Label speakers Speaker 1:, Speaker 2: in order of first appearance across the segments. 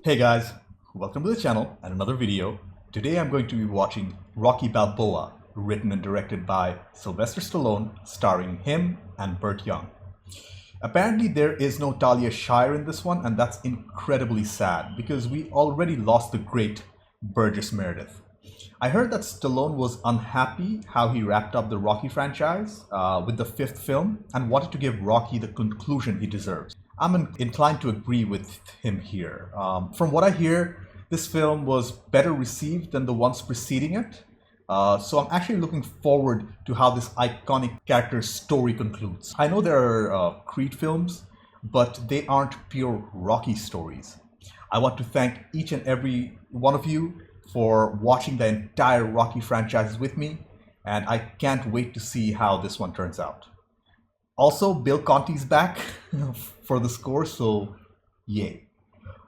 Speaker 1: Hey guys, welcome to the channel and another video. Today I'm going to be watching Rocky Balboa, written and directed by Sylvester Stallone, starring him and Burt Young. Apparently there is no Talia Shire in this one, and that's incredibly sad because we already lost the great Burgess Meredith. I heard that Stallone was unhappy how he wrapped up the Rocky franchise with the fifth film and wanted to give Rocky the conclusion he deserves. I'm inclined to agree with him here. From what I hear, this film was better received than the ones preceding it. So I'm actually looking forward to how this iconic character's story concludes. I know there are Creed films, but they aren't pure Rocky stories. I want to thank each and every one of you for watching the entire Rocky franchise with me, and I can't wait to see how this one turns out. Also, Bill Conti's back for the score, so yay.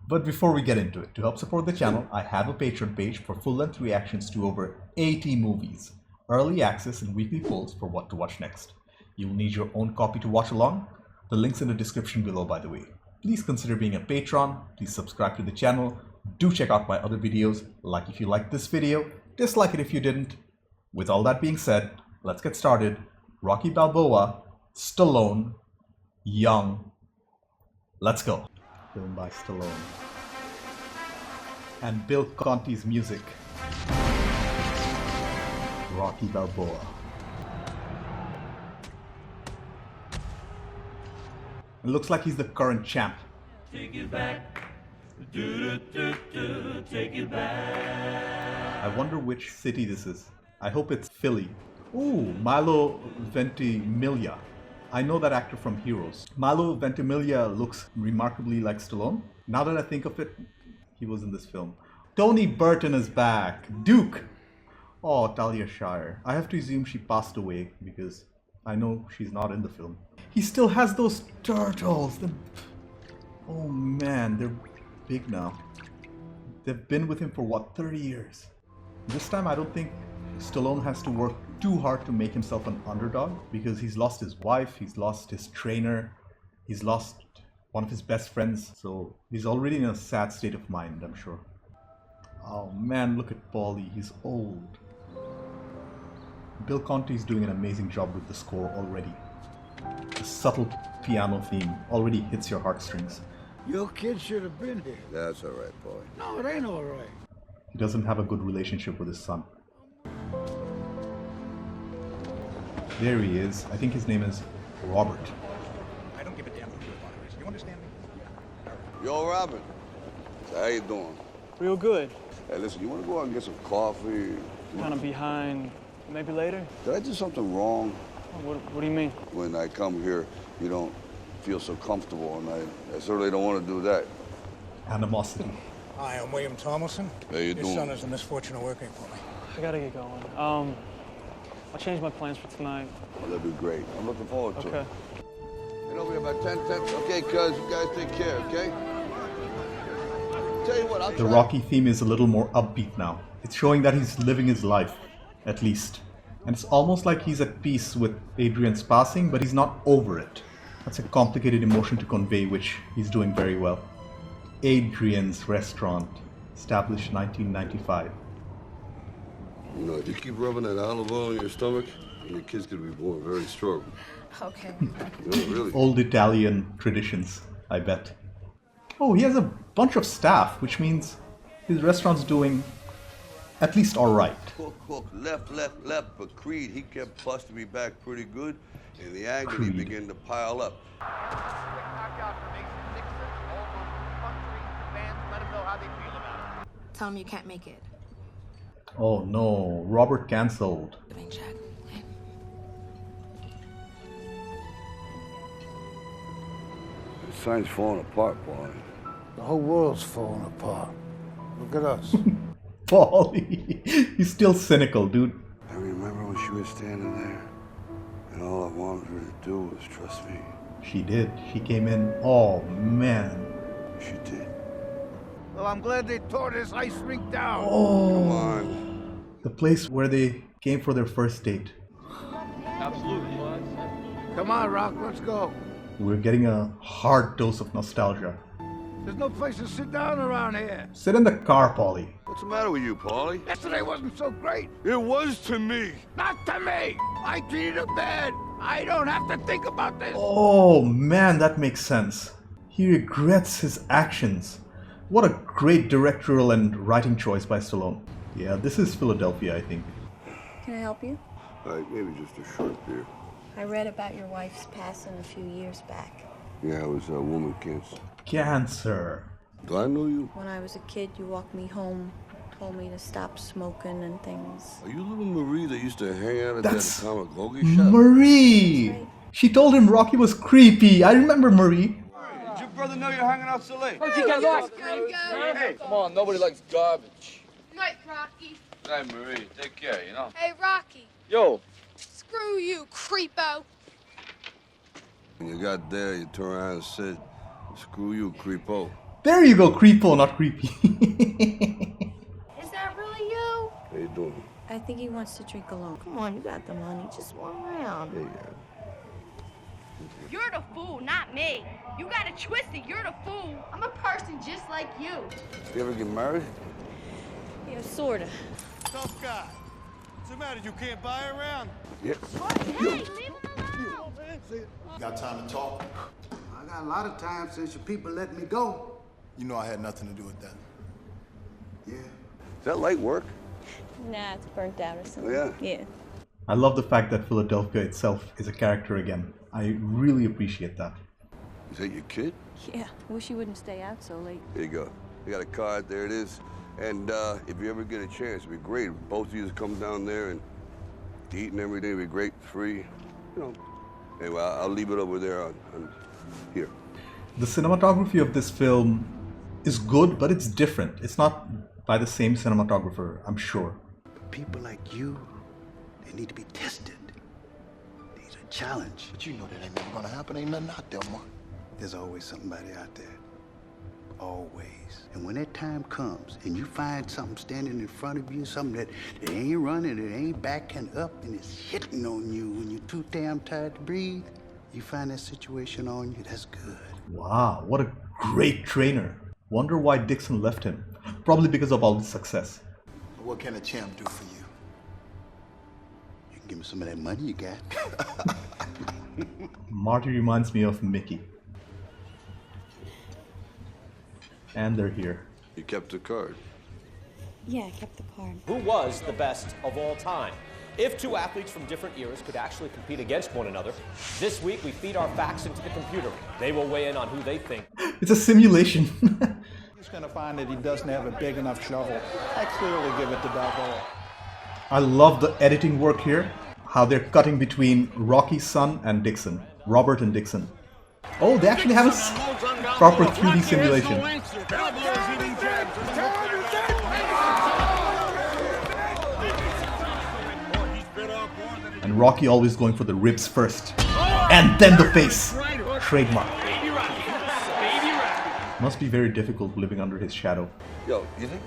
Speaker 1: But before we get into it, to help support the channel, I have a Patreon page for full-length reactions to over 80 movies, early access and weekly polls for what to watch next. You'll need your own copy to watch along. The link's in the description below, by the way. Please consider being a patron, please subscribe to the channel, do check out my other videos, like if you liked this video, dislike it if you didn't. With all that being said, let's get started. Rocky Balboa, Stallone, Young. Let's go. Filmed by Stallone. And Bill Conti's music. Rocky Balboa. It looks like he's the current champ.
Speaker 2: Take it back. Take it back.
Speaker 1: I wonder which city this is. I hope it's Philly. Ooh, Milo Ventimiglia. I know that actor from Heroes. Milo Ventimiglia looks remarkably like Stallone. Now that I think of it, he was in this film. Tony Burton is back. Duke. Oh, Talia Shire. I have to assume she passed away because I know she's not in the film. He still has those turtles. Oh man, they're big now. They've been with him for what, 30 years? This time I don't think Stallone has to work too hard to make himself an underdog because he's lost his wife, he's lost his trainer, he's lost one of his best friends, so he's already in a sad state of mind, I'm sure. Oh man, look at Paulie, he's old. Bill Conti's doing an amazing job with the score already. The subtle piano theme already hits your heartstrings.
Speaker 3: Your kid should have been here.
Speaker 4: That's all right, boy.
Speaker 3: No, it ain't all right.
Speaker 1: He doesn't have a good relationship with his son. There he is. I think his name is Robert.
Speaker 5: I don't give a damn who your father is. You understand me?
Speaker 4: Yo, Robert. So how you doing?
Speaker 6: Real good.
Speaker 4: Hey, listen, you want to go out and get some coffee?
Speaker 6: Kind of behind. Maybe later?
Speaker 4: Did I do something wrong?
Speaker 6: What do you mean?
Speaker 4: When I come here, you don't feel so comfortable, and I certainly don't want to do that.
Speaker 1: Animosity.
Speaker 5: Hi, I'm William Thomason.
Speaker 4: How you
Speaker 5: Your
Speaker 4: doing?
Speaker 5: son has the misfortune of working for me.
Speaker 6: I gotta get going. I'll change my plans for tonight.
Speaker 4: Well, that'd be great. I'm looking forward to
Speaker 6: Okay.
Speaker 4: it. You know, we have about 10 temps. Okay, cuz, you guys take care, okay? Tell you what, I'll
Speaker 1: The
Speaker 4: try.
Speaker 1: Rocky theme is a little more upbeat now. It's showing that he's living his life, at least. And it's almost like he's at peace with Adrian's passing, but he's not over it. That's a complicated emotion to convey, which he's doing very well. Adrian's Restaurant, established 1995.
Speaker 4: You know, if you keep rubbing that olive oil in your stomach, your kid's gonna be born very strong.
Speaker 7: Okay.
Speaker 4: You know, really.
Speaker 1: Old Italian traditions, I bet. Oh, he has a bunch of staff, which means his restaurant's doing at least alright.
Speaker 4: Hook, left, but Creed, he kept busting me back pretty good, and the agony
Speaker 1: Creed.
Speaker 4: began to pile up.
Speaker 7: Tell him you can't make it.
Speaker 1: Oh no, Robert cancelled.
Speaker 7: Check. Okay.
Speaker 4: The sign's falling apart, boy.
Speaker 3: The whole world's falling apart. Look at us.
Speaker 1: Paulie, he's still cynical, dude.
Speaker 4: I remember when she was standing there, and all I wanted her to do was trust me.
Speaker 1: She did. She came in. Oh man.
Speaker 4: She did.
Speaker 3: Well, I'm glad they tore this ice rink down.
Speaker 1: Oh.
Speaker 4: Come on.
Speaker 1: The place where they came for their first date.
Speaker 6: Absolutely.
Speaker 3: Come on, Rock, let's go.
Speaker 1: We're getting a hard dose of nostalgia.
Speaker 3: There's no place to sit down around here.
Speaker 1: Sit in the car, Paulie.
Speaker 4: What's the matter with you, Paulie?
Speaker 3: Yesterday wasn't so great.
Speaker 4: It was to me.
Speaker 3: Not to me. I treated her bad. I don't have to think about this.
Speaker 1: Oh man, that makes sense. He regrets his actions. What a great directorial and writing choice by Stallone. Yeah, this is Philadelphia, I think.
Speaker 7: Can I help you?
Speaker 4: All right, maybe just a short beer.
Speaker 7: I read about your wife's passing a few years back.
Speaker 4: Yeah, it was a woman cancer.
Speaker 1: Cancer.
Speaker 4: Do I know you?
Speaker 7: When I was a kid, you walked me home, told me to stop smoking and things.
Speaker 4: Are you little Marie that used to hang out at
Speaker 1: That's
Speaker 4: that atomic hoagie shop?
Speaker 1: Marie!
Speaker 7: That's right.
Speaker 1: She told him Rocky was creepy. I remember Marie.
Speaker 4: Did your brother know you're hanging out so late?
Speaker 8: Hey,
Speaker 4: Come on, nobody likes garbage.
Speaker 8: night, Rocky.
Speaker 4: Hey, Marie, take care, you know?
Speaker 8: Hey, Rocky.
Speaker 4: Yo.
Speaker 8: Screw you, creepo.
Speaker 4: When you got there, you turned around and said, screw you, creepo.
Speaker 1: There you go, creepo, not creepy.
Speaker 7: Is that really you?
Speaker 4: How you doing?
Speaker 7: I think he wants to drink alone. Come on, you got the money. Just one round.
Speaker 4: Yeah.
Speaker 9: You're the fool, not me. You got it twisted. You're the fool. I'm a person just like you.
Speaker 4: You ever get married?
Speaker 7: Yeah, sorta.
Speaker 10: Tough guy. What's the matter? You can't buy around?
Speaker 4: Yeah.
Speaker 9: Hey, leave him alone.
Speaker 10: Got time to talk?
Speaker 3: I got a lot of time since your people let me go.
Speaker 10: You know I had nothing to do with that.
Speaker 3: Yeah.
Speaker 4: Is that light work?
Speaker 7: Nah, it's burnt out or something.
Speaker 4: Yeah.
Speaker 7: Yeah.
Speaker 1: I love the fact that Philadelphia itself is a character again. I really appreciate that.
Speaker 4: Is that your kid?
Speaker 7: Yeah. Wish he wouldn't stay out so late.
Speaker 4: Here you go. You got a card, there it is. And if you ever get a chance, it'd be great if both of you come down there and eat and everything. It'd be great, free. You know. Anyway, I'll leave it over there on here.
Speaker 1: The cinematography of this film is good, but it's different. It's not by the same cinematographer, I'm sure.
Speaker 3: People like you, they need to be tested. These are challenge.
Speaker 10: But you know that ain't never gonna happen. Ain't nothing out there, Mark.
Speaker 3: There's always somebody out there. Always. And when that time comes and you find something standing in front of you, something that it ain't running, it ain't backing up, and it's hitting on you when you're too damn tired to breathe, you find that situation on you, that's good.
Speaker 1: Wow, what a great trainer. Wonder why Dixon left him. Probably because of all the success.
Speaker 10: What can a champ do for you?
Speaker 3: You can give me some of that money you got.
Speaker 1: Marty reminds me of Mickey. And they're here.
Speaker 4: You kept the card.
Speaker 7: Yeah, I kept the card.
Speaker 11: Who was the best of all time? If two athletes from different eras could actually compete against one another, this week we feed our facts into the computer. They will weigh in on who they think.
Speaker 1: It's a simulation.
Speaker 5: He's going to find that he doesn't have a big enough shovel. I clearly give it to Balboa.
Speaker 1: I love the editing work here. How they're cutting between Rocky's son and Dixon. Robert and Dixon. Oh, they actually have a proper 3D simulation. And Rocky always going for the ribs first. And then the face. Trademark. Must be very difficult living under his shadow.
Speaker 4: Yo, you think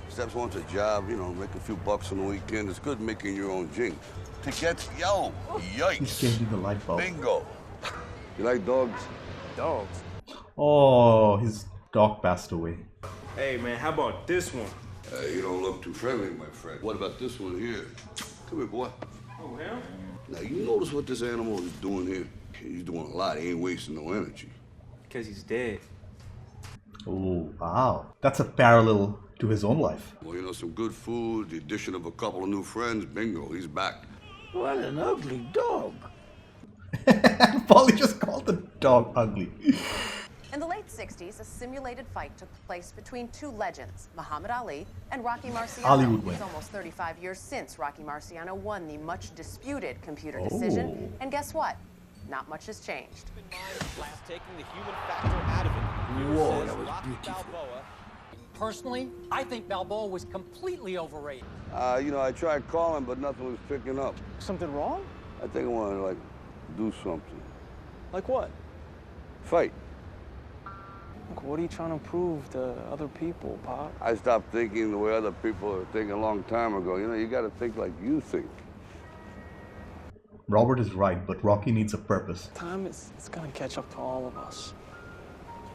Speaker 4: Steps wants a job, you know, make a few bucks on the weekend. It's good making your own jing. To get, yo,
Speaker 1: He's
Speaker 4: yikes.
Speaker 1: changing the light bulb.
Speaker 4: Bingo. You like dogs?
Speaker 11: Dogs.
Speaker 1: Oh, his dog passed away.
Speaker 12: Hey, man, how about this one?
Speaker 4: You don't look too friendly, my friend. What about this one here? Come here, boy.
Speaker 12: Oh, hell?
Speaker 4: Now, you notice what this animal is doing here? He's doing a lot. He ain't wasting no energy.
Speaker 12: Because he's dead.
Speaker 1: Oh, wow. That's a parallel to his own life.
Speaker 4: Well, you know, some good food, the addition of a couple of new friends, bingo, he's back.
Speaker 3: What an ugly dog.
Speaker 1: Paulie just called the dog ugly.
Speaker 13: In the late 60s, a simulated fight took place between two legends, Muhammad Ali and Rocky Marciano.
Speaker 1: Hollywood win.
Speaker 13: It's almost 35 years since Rocky Marciano won the much-disputed computer decision. And guess what? Not much has changed.
Speaker 11: Taking the human factor out of it.
Speaker 3: Whoa,
Speaker 11: Says
Speaker 3: that was
Speaker 11: Rocky
Speaker 3: beautiful.
Speaker 11: Balboa.
Speaker 14: Personally, I think Balboa was completely overrated.
Speaker 4: You know, I tried calling, but nothing was picking up.
Speaker 6: Something wrong?
Speaker 4: I think I want to, like, do something.
Speaker 6: Like what?
Speaker 4: Fight.
Speaker 6: Like, what are you trying to prove to other people, Pop?
Speaker 4: I stopped thinking the way other people are thinking a long time ago. You know, you got to think like you think.
Speaker 1: Robert is right, but Rocky needs a purpose.
Speaker 6: Time is it's gonna catch up to all of us.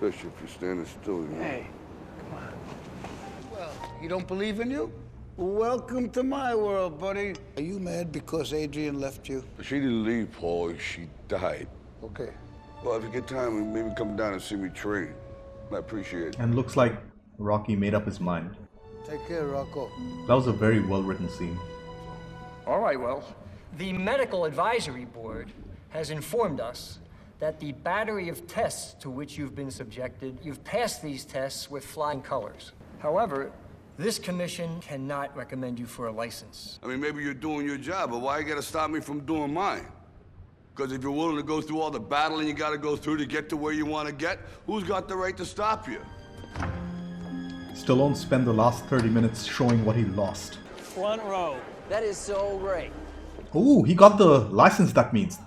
Speaker 4: Especially if you're standing still. You know?
Speaker 6: Hey,
Speaker 3: Well, you don't believe in you? Welcome to my world, buddy. Are you mad because Adrian left you?
Speaker 4: She didn't leave, Paul. She died.
Speaker 3: Okay.
Speaker 4: Well, if you get time, maybe come down and see me train. I appreciate it.
Speaker 1: And looks like Rocky made up his mind.
Speaker 3: Take care, Rocco.
Speaker 1: That was a very well-written scene.
Speaker 14: All right, well. The Medical Advisory Board has informed us that the battery of tests to which you've been subjected, you've passed these tests with flying colors. However, this commission cannot recommend you for a license.
Speaker 4: I mean, maybe you're doing your job, but why you gotta stop me from doing mine? Because if you're willing to go through all the battling you gotta go through to get to where you want to get, who's got the right to stop you?
Speaker 1: Stallone spent the last 30 minutes showing what he lost.
Speaker 14: Front row. That is so great.
Speaker 1: Ooh, he got the license, that means.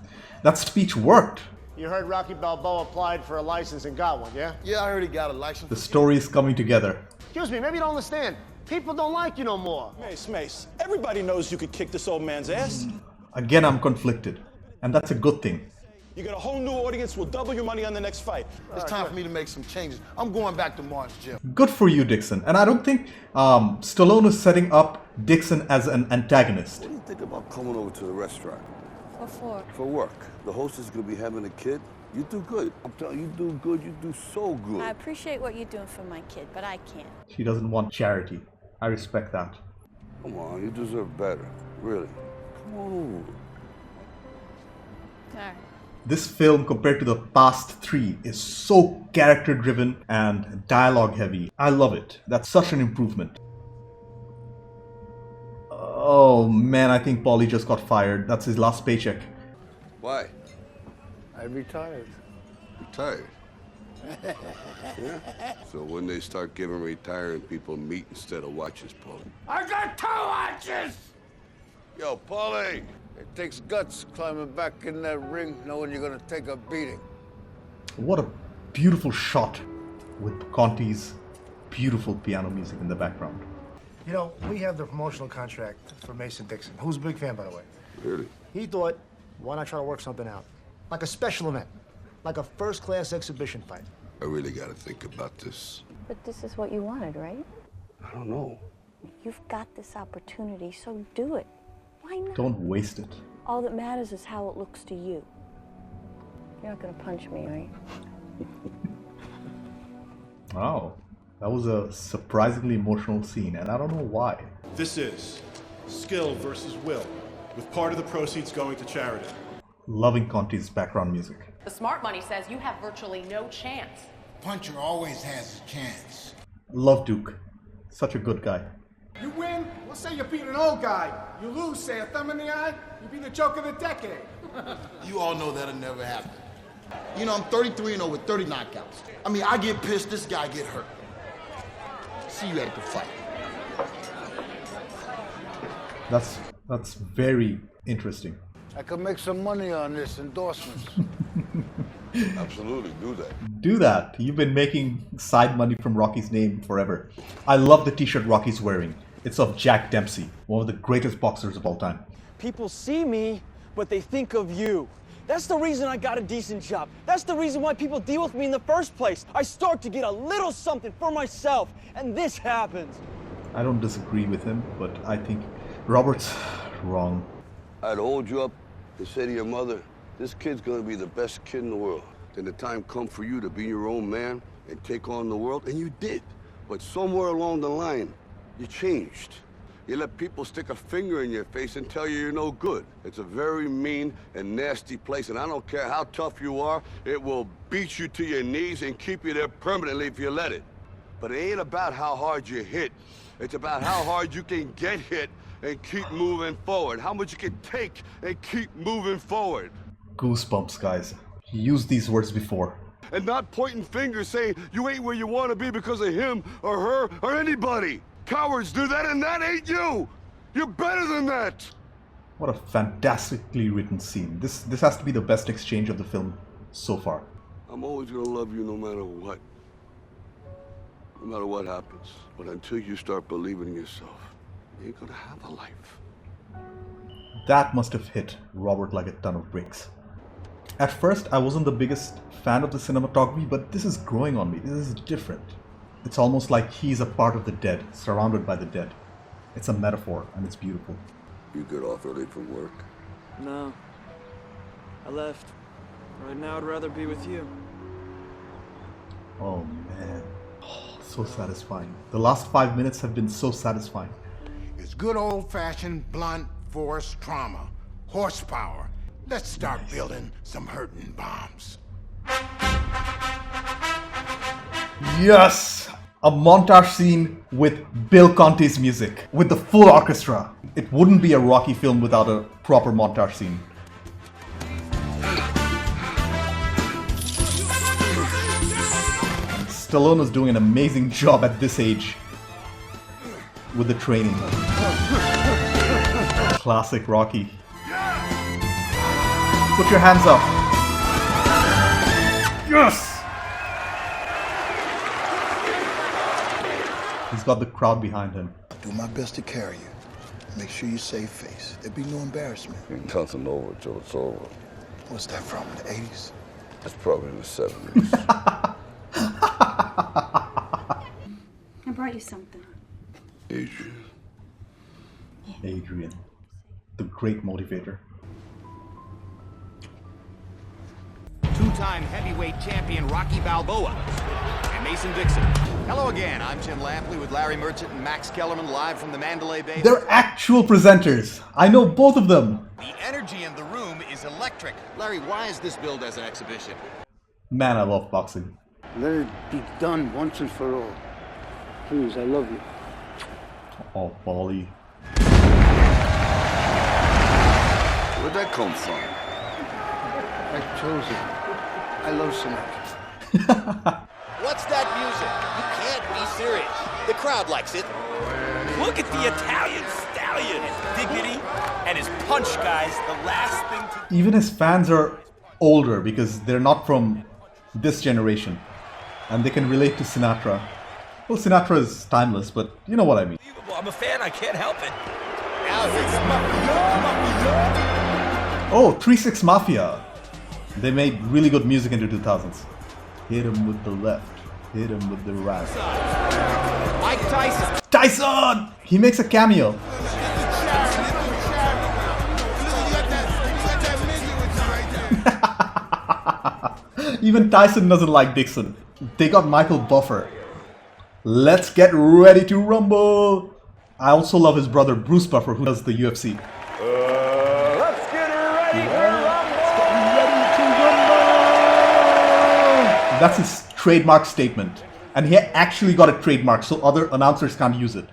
Speaker 1: That speech worked.
Speaker 15: You heard Rocky Balboa applied for a license and got one, yeah?
Speaker 10: Yeah, I heard he got a license.
Speaker 1: The story is coming together.
Speaker 15: Excuse me, maybe you don't understand. People don't like you no more.
Speaker 5: Mace, everybody knows you could kick this old man's ass.
Speaker 1: Again, I'm conflicted. And that's a good thing.
Speaker 5: You got a whole new audience. We'll double your money on the next fight.
Speaker 10: It's time for me to make some changes. I'm going back to Mark's gym.
Speaker 1: Good for you, Dixon. And I don't think Stallone is setting up Dixon as an antagonist.
Speaker 4: What do you think about coming over to the restaurant?
Speaker 7: What for?
Speaker 4: For work. The hostess is gonna be having a kid. You do good. I'm telling you, you do good. You do so good.
Speaker 7: I appreciate what you're doing for my kid, but I can't.
Speaker 1: She doesn't want charity. I respect that.
Speaker 4: Come on, you deserve better. Really. Come on over.
Speaker 7: All right.
Speaker 1: This film, compared to the past three, is so character-driven and dialogue-heavy. I love it. That's such an improvement. Oh man, I think Paulie just got fired. That's his last paycheck.
Speaker 4: Why?
Speaker 3: I retired.
Speaker 4: Retired? Yeah? So when they start giving retiring people meat instead of watches, Paulie?
Speaker 3: I got 2 watches!
Speaker 4: Yo, Paulie!
Speaker 3: It takes guts climbing back in that ring knowing you're gonna take a beating.
Speaker 1: What a beautiful shot with Conti's beautiful piano music in the background.
Speaker 15: You know, we have the promotional contract for Mason Dixon, who's a big fan, by the way.
Speaker 4: Really?
Speaker 15: He thought, why not try to work something out? Like a special event, like a first-class exhibition fight.
Speaker 4: I really gotta think about this.
Speaker 7: But this is what you wanted, right?
Speaker 4: I don't know.
Speaker 7: You've got this opportunity, so do it. Why not?
Speaker 1: Don't waste it.
Speaker 7: All that matters is how it looks to you. You're not gonna punch me, right?
Speaker 1: Wow, that was a surprisingly emotional scene, and I don't know why.
Speaker 10: This is skill versus will, with part of the proceeds going to charity.
Speaker 1: Loving Conti's background music.
Speaker 13: The smart money says you have virtually no chance.
Speaker 10: Puncher always has a chance.
Speaker 1: Love Duke. Such a good guy.
Speaker 15: You win, let's say you beat an old guy. You lose, say a thumb in the eye, you be the joke of the decade.
Speaker 10: You all know that'll never happen. You know, I'm 33-0 with 30 knockouts. I mean, I get pissed, this guy get hurt. See you at the fight.
Speaker 1: That's very interesting.
Speaker 3: I could make some money on this endorsements.
Speaker 4: Absolutely, do that.
Speaker 1: Do that. You've been making side money from Rocky's name forever. I love the t-shirt Rocky's wearing. It's of Jack Dempsey, one of the greatest boxers of all time.
Speaker 6: People see me, but they think of you. That's the reason I got a decent job. That's the reason why people deal with me in the first place. I start to get a little something for myself, and this happens.
Speaker 1: I don't disagree with him, but I think Robert's wrong.
Speaker 4: I'd hold you up and say to your mother, this kid's gonna be the best kid in the world. Then the time come for you to be your own man and take on the world, and you did. But somewhere along the line, you changed. You let people stick a finger in your face and tell you you're no good. It's a very mean and nasty place, and I don't care how tough you are, it will beat you to your knees and keep you there permanently if you let it. But it ain't about how hard you hit. It's about how hard you can get hit and keep moving forward. How much you can take and keep moving forward.
Speaker 1: Goosebumps, guys. He used these words before.
Speaker 4: And not pointing fingers saying you ain't where you want to be because of him or her or anybody. Cowards do that, and that ain't you. You're better than that.
Speaker 1: What a fantastically written scene. This has to be the best exchange of the film so far.
Speaker 4: I'm always gonna love you no matter what. No matter what happens. But until you start believing in yourself, you ain't gonna have a life.
Speaker 1: That must have hit Robert like a ton of bricks. At first, I wasn't the biggest fan of the cinematography, but this is growing on me. This is different. It's almost like he's a part of the dead, surrounded by the dead. It's a metaphor, and it's beautiful.
Speaker 4: You get off early from work?
Speaker 6: No. I left. Right now, I'd rather be with you.
Speaker 1: Oh man, so satisfying. The last 5 minutes have been so satisfying.
Speaker 15: It's good old-fashioned blunt force trauma. Horsepower. Let's start building some hurting bombs.
Speaker 1: Yes! A montage scene with Bill Conti's music, with the full orchestra. It wouldn't be a Rocky film without a proper montage scene. Stallone is doing an amazing job at this age with the training. Classic Rocky. Put your hands up. Yes! He's got the crowd behind him.
Speaker 3: I'll do my best to carry you. Make sure you save face. There'll be no embarrassment.
Speaker 4: It doesn't over till it's over.
Speaker 3: What's that from, the 80s?
Speaker 4: That's probably in the 70s.
Speaker 16: I brought you something.
Speaker 4: Adrian.
Speaker 1: Adrian. The great motivator.
Speaker 17: Two-time heavyweight champion Rocky Balboa and Mason Dixon. Hello again, I'm Jim Lampley with Larry Merchant and Max Kellerman live from the Mandalay Bay.
Speaker 1: They're actual presenters. I know both of them.
Speaker 17: The energy in the room is electric. Larry, why is this billed as an exhibition?
Speaker 1: Man, I love boxing.
Speaker 18: Let it be done once and for all. Please, I love you.
Speaker 1: Oh, Polly.
Speaker 4: Where'd that come from?
Speaker 18: I chose it. I love Sinatra.
Speaker 17: What's that music? You can't be serious. The crowd likes it.
Speaker 19: Look at the Italian stallion. His dignity and his punch, guys. The last thing to...
Speaker 1: Even his fans are older because they're not from this generation. And they can relate to Sinatra. Well, Sinatra is timeless, but you know what I mean.
Speaker 19: I'm a fan, I can't help it.
Speaker 1: Oh, 3-6 Mafia. They made really good music in the 2000s. Hit him with the left, hit him with the right.
Speaker 17: Mike Tyson.
Speaker 1: Tyson! He makes a cameo. Even Tyson doesn't like Dixon. They got Michael Buffer. Let's get ready to rumble. I also love his brother Bruce Buffer, who does the UFC.
Speaker 19: Let's get ready
Speaker 1: That's his trademark statement. And he actually got a trademark, so other announcers can't use it.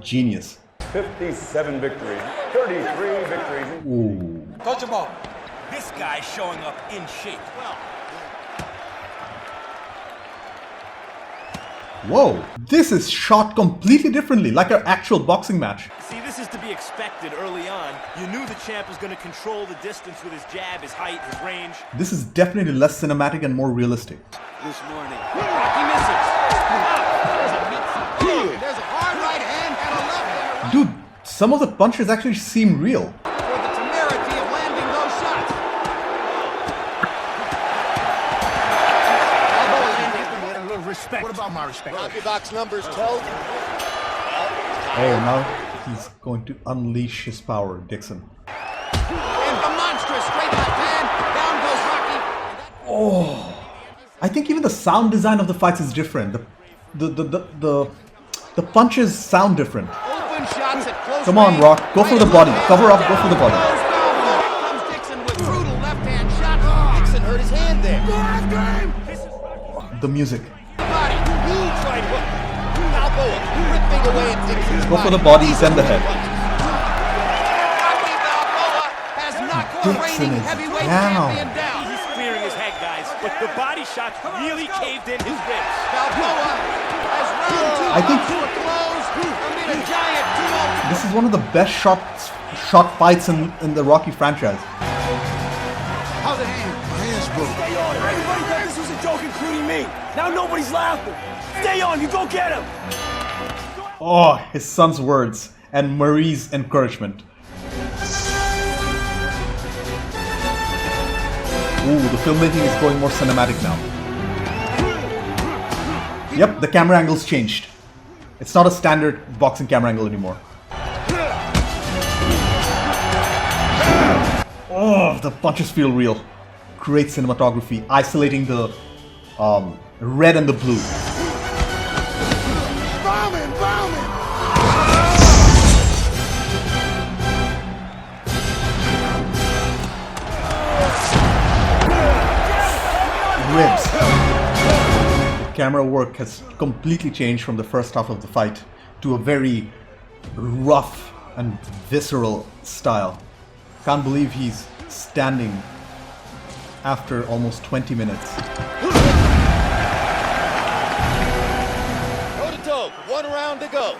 Speaker 1: Genius.
Speaker 19: 57 victories, 33 victories.
Speaker 1: Ooh.
Speaker 19: Coach him up. This guy's showing up in shape.
Speaker 1: Whoa, this is shot completely differently, like an actual boxing match.
Speaker 19: See, this is to be expected early on. You knew the champ was going to control the distance with his jab, his height, his range.
Speaker 1: This is definitely less cinematic and more realistic.
Speaker 19: This morning. Rocky misses.
Speaker 17: There's a hard right hand and a left hand.
Speaker 1: Dude, some of the punches actually seem real.
Speaker 17: For the temerity of landing those shots.
Speaker 15: Respect. What about my respect?
Speaker 17: Rocky box numbers told.
Speaker 1: Oh, now he's going to unleash his power, Dixon.
Speaker 17: And the monstrous straight left hand. Down goes Rocky.
Speaker 1: Oh, I think even the sound design of the fights is different. The punches sound different.
Speaker 17: Open shots at close
Speaker 1: Come on,
Speaker 17: range.
Speaker 1: Rock, go for the body. Cover up, go for the body.
Speaker 17: Here comes Dixon with brutal left hand shot. Dixon hurt his hand there.
Speaker 1: The music.
Speaker 17: Body, huge right hook. Balboa ripping away at Dixon's
Speaker 1: Go for the body, send the head.
Speaker 17: Rocky Balboa has knocked the
Speaker 1: Dixon
Speaker 17: reigning
Speaker 1: is
Speaker 17: heavyweight
Speaker 1: down.
Speaker 17: champion down.
Speaker 19: He's clearing his head, guys, but the body shots really caved in his ribs.
Speaker 17: Balboa has round two
Speaker 1: I think
Speaker 17: to a close amid a giant tumult.
Speaker 1: this is one of the best shot fights in the Rocky franchise.
Speaker 15: How's the hand? My hand's broken.
Speaker 19: Everybody thought this was a joke, including me. Now nobody's laughing. Stay on, you go get him.
Speaker 1: Oh, his son's words and Marie's encouragement. Ooh, the filmmaking is going more cinematic now. Yep, the camera angle's changed. It's not a standard boxing camera angle anymore. Oh, the punches feel real. Great cinematography, isolating the red and the blue. Ribs. The camera work has completely changed from the first half of the fight to a very rough and visceral style. Can't believe he's standing after almost 20 minutes.
Speaker 17: Toe to toe, 1 round to go.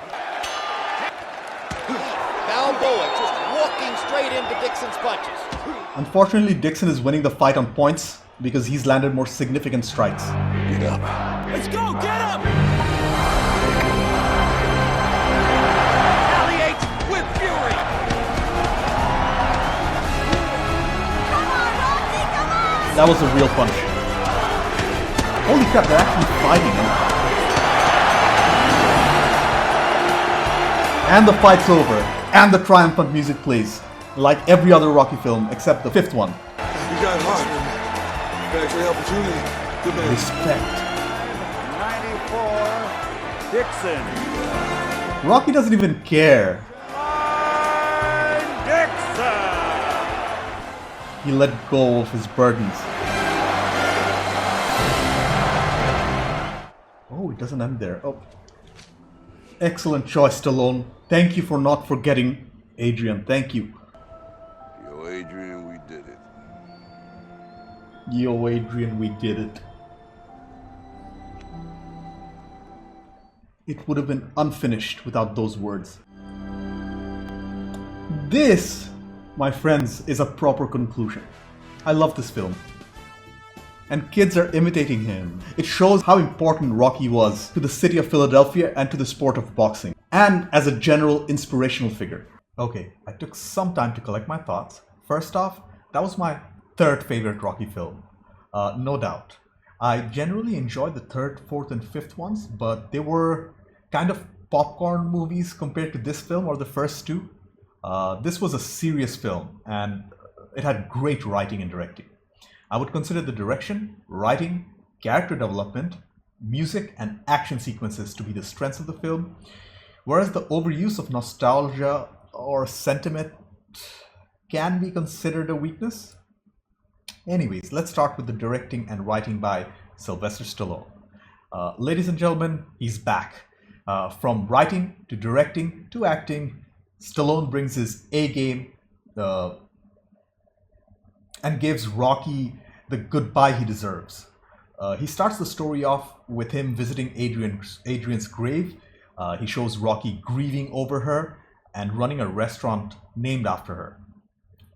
Speaker 17: Balboa just walking straight into Dixon's punches.
Speaker 1: Unfortunately, Dixon is winning the fight on points because he's landed more significant strikes.
Speaker 17: Get up.
Speaker 19: Let's go, get up!
Speaker 17: Retaliates with fury.
Speaker 1: That was a real punch. Holy crap, they're actually fighting him. And the fight's over. And the triumphant music plays. Like every other Rocky film except the 5th one.
Speaker 4: You got hard. You actually helped Julie. Good man.
Speaker 1: Respect.
Speaker 19: 94, Dixon.
Speaker 1: Rocky doesn't even care.
Speaker 19: Dixon!
Speaker 1: He let go of his burdens. Oh, it doesn't end there. Oh. Excellent choice, Stallone. Thank you for not forgetting Adrian. Thank you.
Speaker 4: Yo, Adrian, we did it.
Speaker 1: Yo, Adrian, we did it. It would have been unfinished without those words. This, my friends, is a proper conclusion. I love this film. And kids are imitating him. It shows how important Rocky was to the city of Philadelphia and to the sport of boxing, and as a general inspirational figure. Okay, I took some time to collect my thoughts. First off, that was my 3rd favorite Rocky film. No doubt. I generally enjoyed the 3rd, 4th, and 5th ones, but they were kind of popcorn movies compared to this film or the first 2. This was a serious film, and it had great writing and directing. I would consider the direction, writing, character development, music, and action sequences to be the strengths of the film, whereas the overuse of nostalgia or sentiment can be considered a weakness. Anyways, let's start with the directing and writing by Sylvester Stallone. Ladies and gentlemen, he's back. From writing to directing to acting, Stallone brings his A game and gives Rocky the goodbye he deserves. He starts the story off with him visiting Adrian's grave. He shows Rocky grieving over her and running a restaurant named after her.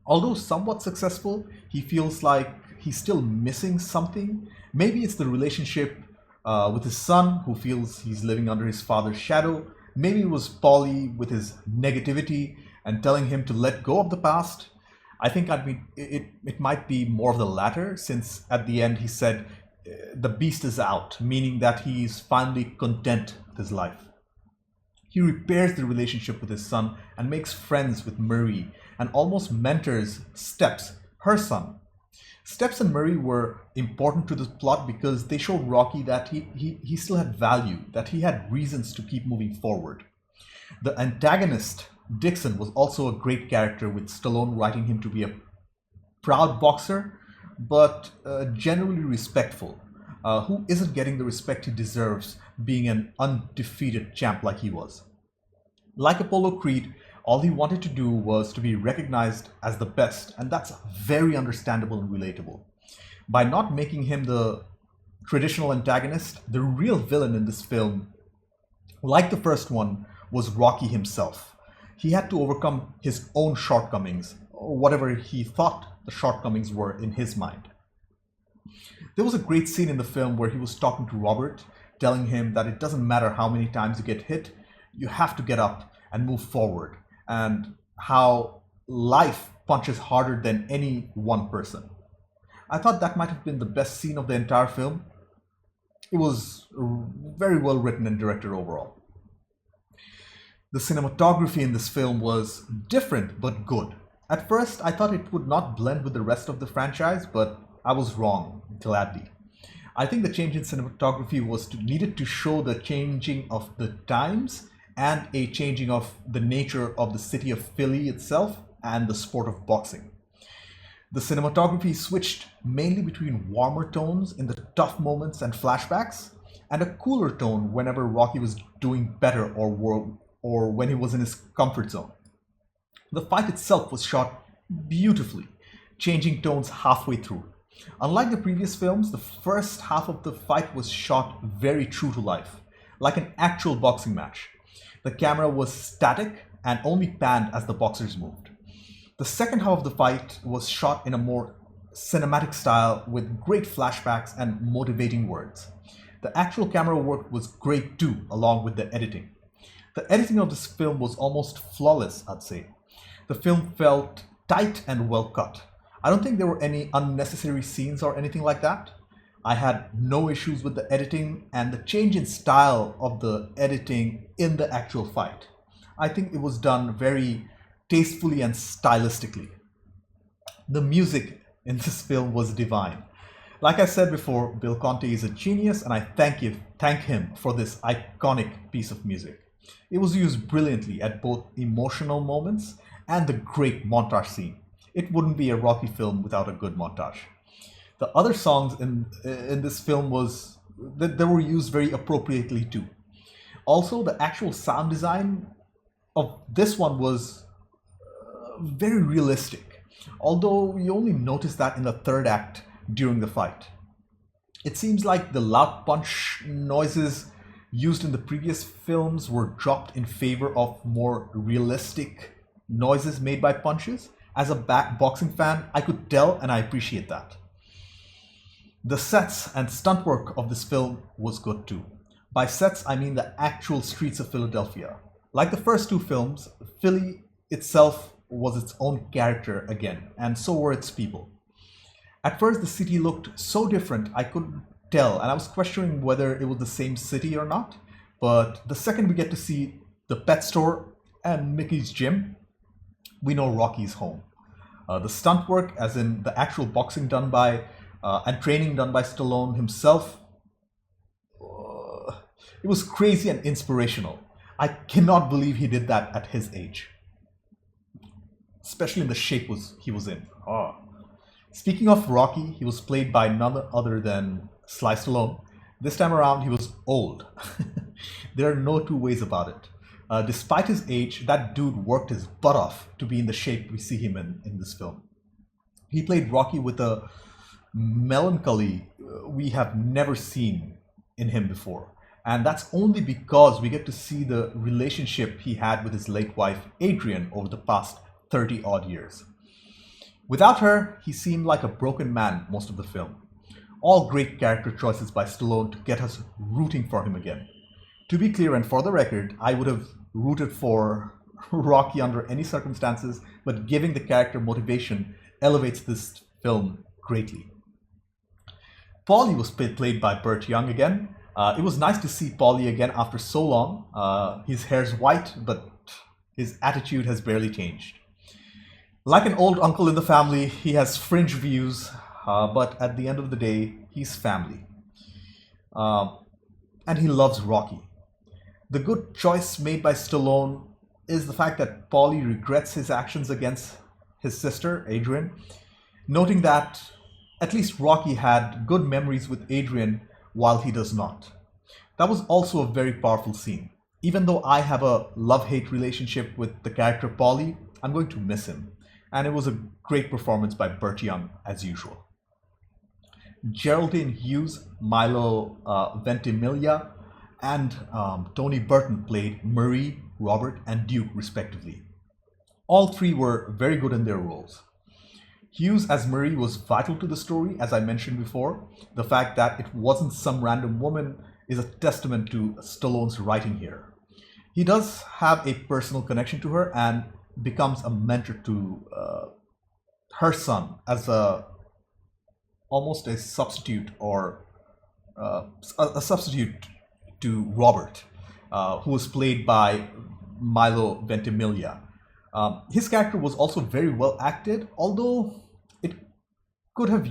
Speaker 1: Although somewhat successful, he feels like he's still missing something. Maybe it's the relationship with his son, who feels he's living under his father's shadow. Maybe it was Paulie with his negativity and telling him to let go of the past. I think it might be more of the latter, since at the end he said the beast is out, meaning that he's finally content with his life. He repairs the relationship with his son and makes friends with Murray and almost mentors Steps, her son. Steps and Murray were important to the plot because they showed Rocky that he still had value, that he had reasons to keep moving forward. The antagonist, Dixon, was also a great character, with Stallone writing him to be a proud boxer, but generally respectful, who isn't getting the respect he deserves being an undefeated champ like he was. Like Apollo Creed, all he wanted to do was to be recognized as the best, and that's very understandable and relatable. By not making him the traditional antagonist, the real villain in this film, like the first one, was Rocky himself. He had to overcome his own shortcomings, or whatever he thought the shortcomings were in his mind. There was a great scene in the film where he was talking to Robert, telling him that it doesn't matter how many times you get hit, you have to get up and move forward, and how life punches harder than any one person. I thought that might have been the best scene of the entire film. It was very well written and directed overall. The cinematography in this film was different but good. At first, I thought it would not blend with the rest of the franchise, but I was wrong, gladly. I think the change in cinematography was needed to show the changing of the times and a changing of the nature of the city of Philly itself and the sport of boxing. The cinematography switched mainly between warmer tones in the tough moments and flashbacks, and a cooler tone whenever Rocky was doing better or when he was in his comfort zone. The fight itself was shot beautifully, changing tones halfway through. Unlike the previous films, the first half of the fight was shot very true to life, like an actual boxing match. The camera was static and only panned as the boxers moved. The second half of the fight was shot in a more cinematic style with great flashbacks and motivating words. The actual camera work was great too, along with the editing. The editing of this film was almost flawless, I'd say. The film felt tight and well cut. I don't think there were any unnecessary scenes or anything like that. I had no issues with the editing and the change in style of the editing in the actual fight. I think it was done very tastefully and stylistically. The music in this film was divine. Like I said before, Bill Conti is a genius and I thank him for this iconic piece of music. It was used brilliantly at both emotional moments and the great montage scene. It wouldn't be a Rocky film without a good montage. The other songs in this film they were used very appropriately too. Also, the actual sound design of this one was very realistic, although you only notice that in the third act during the fight. It seems like the loud punch noises used in the previous films were dropped in favor of more realistic noises made by punches. As a boxing fan, I could tell and I appreciate that. The sets and stunt work of this film was good too. By sets, I mean the actual streets of Philadelphia. Like the first two films, Philly itself was its own character again, and so were its people. At first, the city looked so different, I couldn't tell, and I was questioning whether it was the same city or not. But the second we get to see the pet store and Mickey's gym, we know Rocky's home. The stunt work, as in the actual boxing done by and training done by Stallone himself, it was crazy and inspirational. I cannot believe he did that at his age, especially in the shape he was in. Speaking of Rocky, he was played by none other than Sly Stallone. This time around, he was old. There are no two ways about it. Despite his age, that dude worked his butt off to be in the shape we see him in this film. He played Rocky with a melancholy we have never seen in him before. And that's only because we get to see the relationship he had with his late wife, Adrian, over the past 30 odd years. Without her, he seemed like a broken man most of the film. All great character choices by Stallone to get us rooting for him again. To be clear and for the record, I would have rooted for Rocky under any circumstances, but giving the character motivation elevates this film greatly. Paulie was played by Burt Young again. It was nice to see Paulie again after so long. His hair's white, but his attitude has barely changed. Like an old uncle in the family, he has fringe views, but at the end of the day, he's family. And he loves Rocky. The good choice made by Stallone is the fact that Paulie regrets his actions against his sister, Adrian, noting that at least Rocky had good memories with Adrian while he does not. That was also a very powerful scene. Even though I have a love-hate relationship with the character Paulie, I'm going to miss him. And it was a great performance by Burt Young, as usual. Geraldine Hughes, Milo Ventimiglia, and Tony Burton played Marie, Robert, and Duke, respectively. All three were very good in their roles. Hughes as Marie was vital to the story, as I mentioned before. The fact that it wasn't some random woman is a testament to Stallone's writing here. He does have a personal connection to her and becomes a mentor to her son as a almost a substitute or a substitute to Robert, who was played by Milo Ventimiglia. His character was also very well acted, although it could have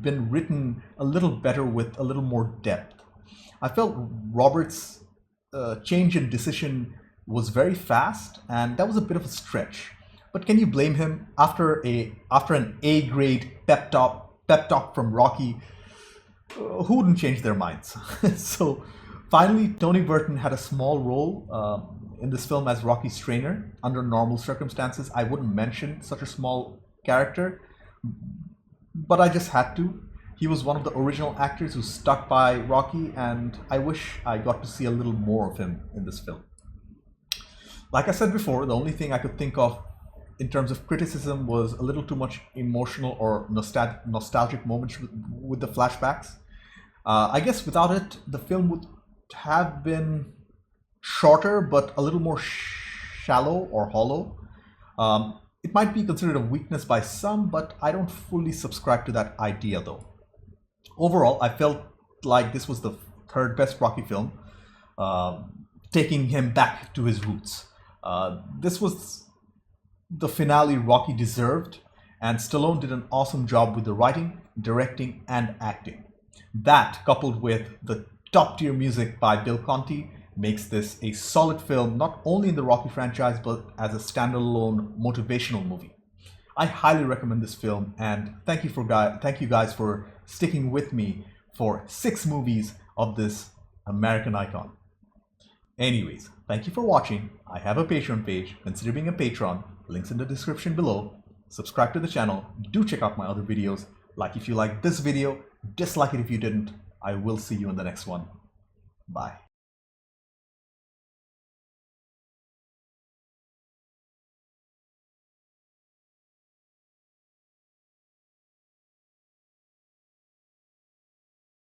Speaker 1: been written a little better with a little more depth. I felt Robert's change in decision was very fast, and that was a bit of a stretch. But can you blame him after an A-grade pep talk from Rocky? Who wouldn't change their minds? So finally, Tony Burton had a small role in this film as Rocky's trainer. Under normal circumstances, I wouldn't mention such a small character, but I just had to. He was one of the original actors who stuck by Rocky, and I wish I got to see a little more of him in this film. Like I said before, the only thing I could think of in terms of criticism was a little too much emotional or nostalgic moments with the flashbacks. I guess without it, the film would have been shorter but a little more shallow or hollow. It might be considered a weakness by some, but I don't fully subscribe to that idea though. Overall, I felt like this was the third best Rocky film, taking him back to his roots. This was the finale Rocky deserved, and Stallone did an awesome job with the writing, directing, and acting. That, coupled with the top-tier music by Bill Conti, makes this a solid film not only in the Rocky franchise but as a standalone motivational movie. I highly recommend this film, and thank you guys for sticking with me for 6 movies of this American icon. Anyways, thank you for watching. I have a Patreon page. Consider being a patron. Links in the description below. Subscribe to the channel. Do check out my other videos. Like if you liked this video, dislike it if you didn't. I will see you in the next one. Bye.